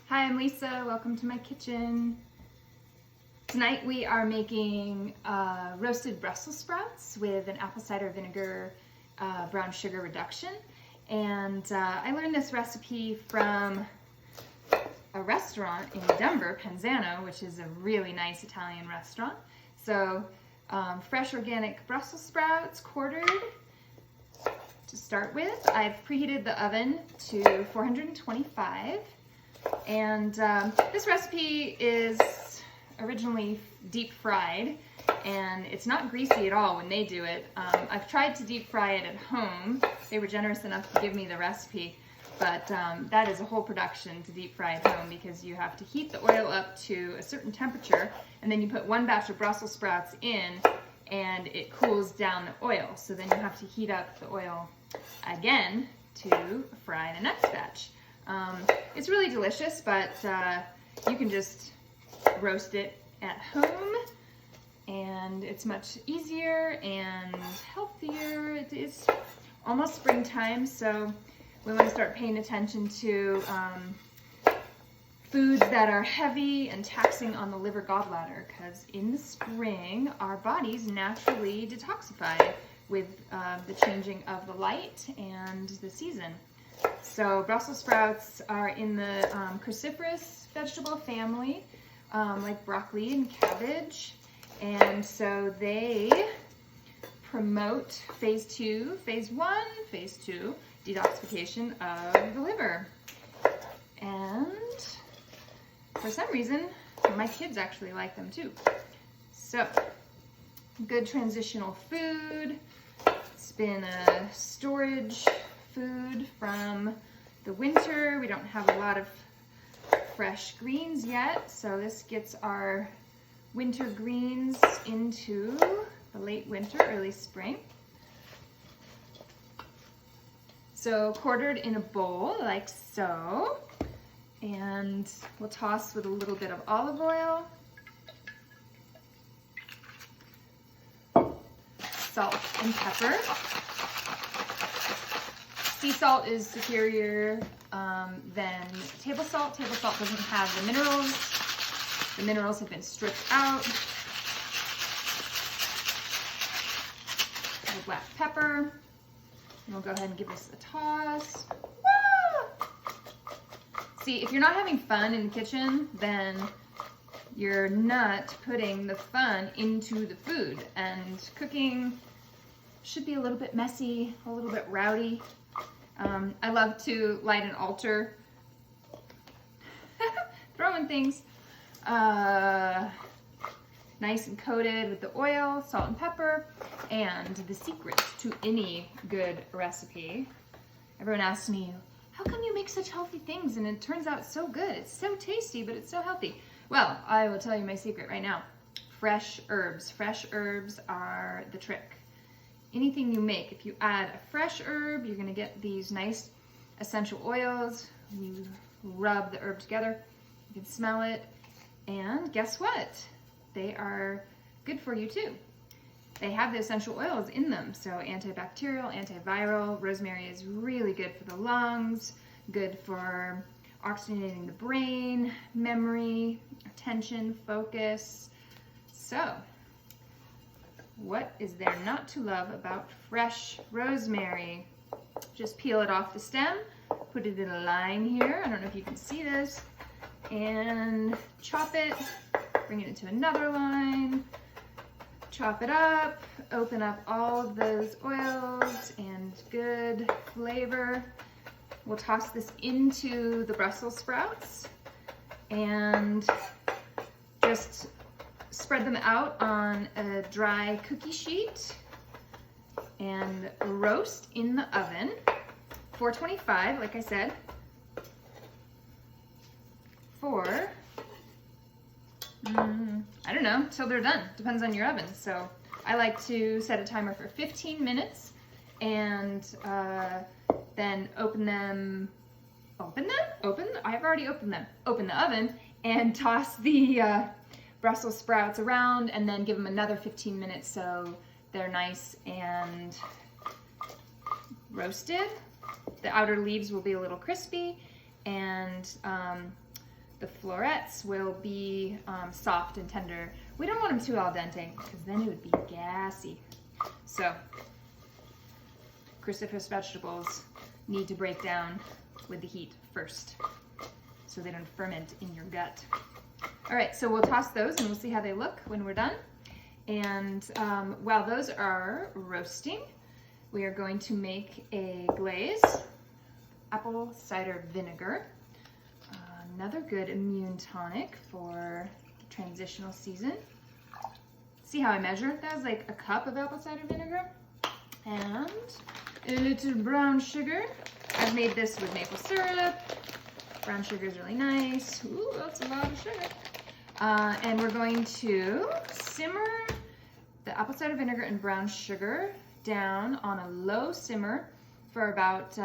Hi, I'm Lisa. Welcome to my kitchen. Tonight we are making roasted Brussels sprouts with an apple cider vinegar brown sugar reduction. And I learned this recipe from a restaurant in Denver, Penzano, which is a really nice Italian restaurant. So fresh organic Brussels sprouts, quartered. To start with, I've preheated the oven to 425. And this recipe is originally deep fried, and it's not greasy at all when they do it. I've tried to deep fry it at home. They were generous enough to give me the recipe, but that is a whole production to deep fry at home because you have to heat the oil up to a certain temperature, and then you put one batch of Brussels sprouts in, and it cools down the oil. So then you have to heat up the oil again to fry the next batch. It's really delicious, but you can just roast it at home, and it's much easier and healthier. It is almost springtime, so we want to start paying attention to foods that are heavy and taxing on the liver gallbladder, because in the spring our bodies naturally detoxify with the changing of the light and the season. So Brussels sprouts are in the cruciferous vegetable family, like broccoli and cabbage, and so they promote phase 2, phase 1, phase 2 detoxification of the liver. And for some reason, my kids actually like them too. So, good transitional food. It's been a storage food from the winter. We don't have a lot of fresh greens yet, so this gets our winter greens into the late winter, early spring. So quartered in a bowl like so, and we'll toss with a little bit of olive oil, salt and pepper. Sea salt is superior than table salt. Table salt doesn't have the minerals. The minerals have been stripped out. A black pepper. And we'll go ahead and give this a toss. Woo! See, if you're not having fun in the kitchen, then you're not putting the fun into the food. And cooking should be a little bit messy, a little bit rowdy. I love to light an altar, throwing things nice and coated with the oil, salt and pepper, and the secret to any good recipe. Everyone asks me, how come you make such healthy things and it turns out so good? It's so tasty, but it's so healthy. Well, I will tell you my secret right now. Fresh herbs. Fresh herbs are the trick. Anything you make, if you add a fresh herb, you're gonna get these nice essential oils. You rub the herb together, you can smell it, and guess what? They are good for you too. They have the essential oils in them, so antibacterial, antiviral. Rosemary is really good for the lungs, good for oxygenating the brain, memory, attention, focus. So, what is there not to love about fresh rosemary? Just peel it off the stem, put it in a line here. I don't know if you can see this. And chop it, bring it into another line, chop it up, open up all of those oils and good flavor. We'll toss this into the Brussels sprouts and just spread them out on a dry cookie sheet and roast in the oven. 425, like I said, for, I don't know, till they're done. Depends on your oven. So I like to set a timer for 15 minutes and then I've already opened them. Open the oven and toss the Brussels sprouts around and then give them another 15 minutes so they're nice and roasted. The outer leaves will be a little crispy, and The florets will be soft and tender. We don't want them too al dente because then it would be gassy. So cruciferous vegetables need to break down with the heat first so they don't ferment in your gut. All right, so we'll toss those and we'll see how they look when we're done. And while those are roasting, we are going to make a glaze, apple cider vinegar, another good immune tonic for the transitional season. See how I measure? That was like a cup of apple cider vinegar. And a little brown sugar. I've made this with maple syrup. Brown sugar is really nice. Ooh, that's a lot of sugar. And we're going to simmer the apple cider vinegar and brown sugar down on a low simmer for about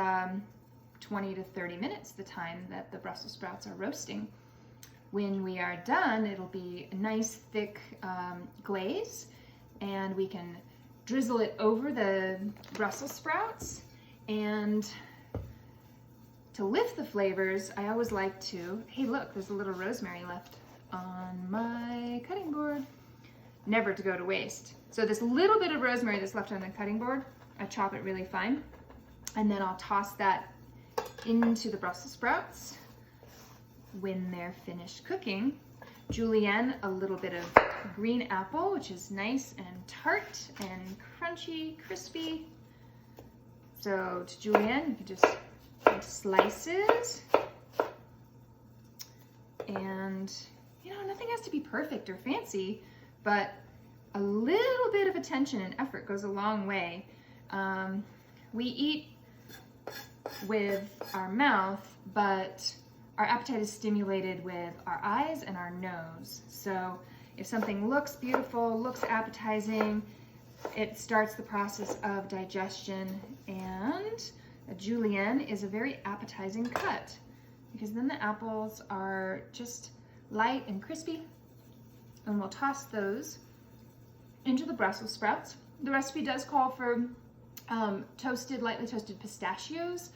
20 to 30 minutes, the time that the Brussels sprouts are roasting. When we are done, it'll be a nice thick glaze, and we can drizzle it over the Brussels sprouts. And to lift the flavors, I always like to, hey look, there's a little rosemary left on my cutting board. Never to go to waste. So this little bit of rosemary that's left on the cutting board, I chop it really fine, and then I'll toss that into the Brussels sprouts when they're finished cooking. Julienne, a little bit of green apple, which is nice and tart and crunchy, crispy. So to Julienne, you can just make slices. And, you know, nothing has to be perfect or fancy, but a little bit of attention and effort goes a long way. We eat with our mouth, but our appetite is stimulated with our eyes and our nose. So if something looks beautiful, looks appetizing, it starts the process of digestion. And a julienne is a very appetizing cut because then the apples are just light and crispy. And we'll toss those into the Brussels sprouts. The recipe does call for lightly toasted pistachios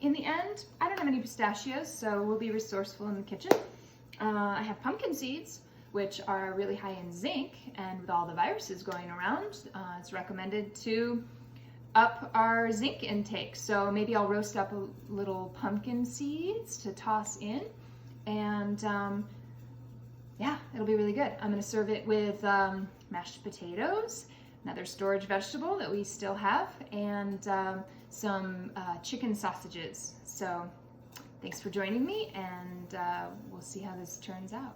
in the end. I don't have any pistachios, so we'll be resourceful in the kitchen. I have pumpkin seeds, which are really high in zinc, and with all the viruses going around, it's recommended to up our zinc intake. So maybe I'll roast up a little pumpkin seeds to toss in, and yeah, it'll be really good. I'm gonna serve it with mashed potatoes, another storage vegetable that we still have, and some chicken sausages. So thanks for joining me, and we'll see how this turns out.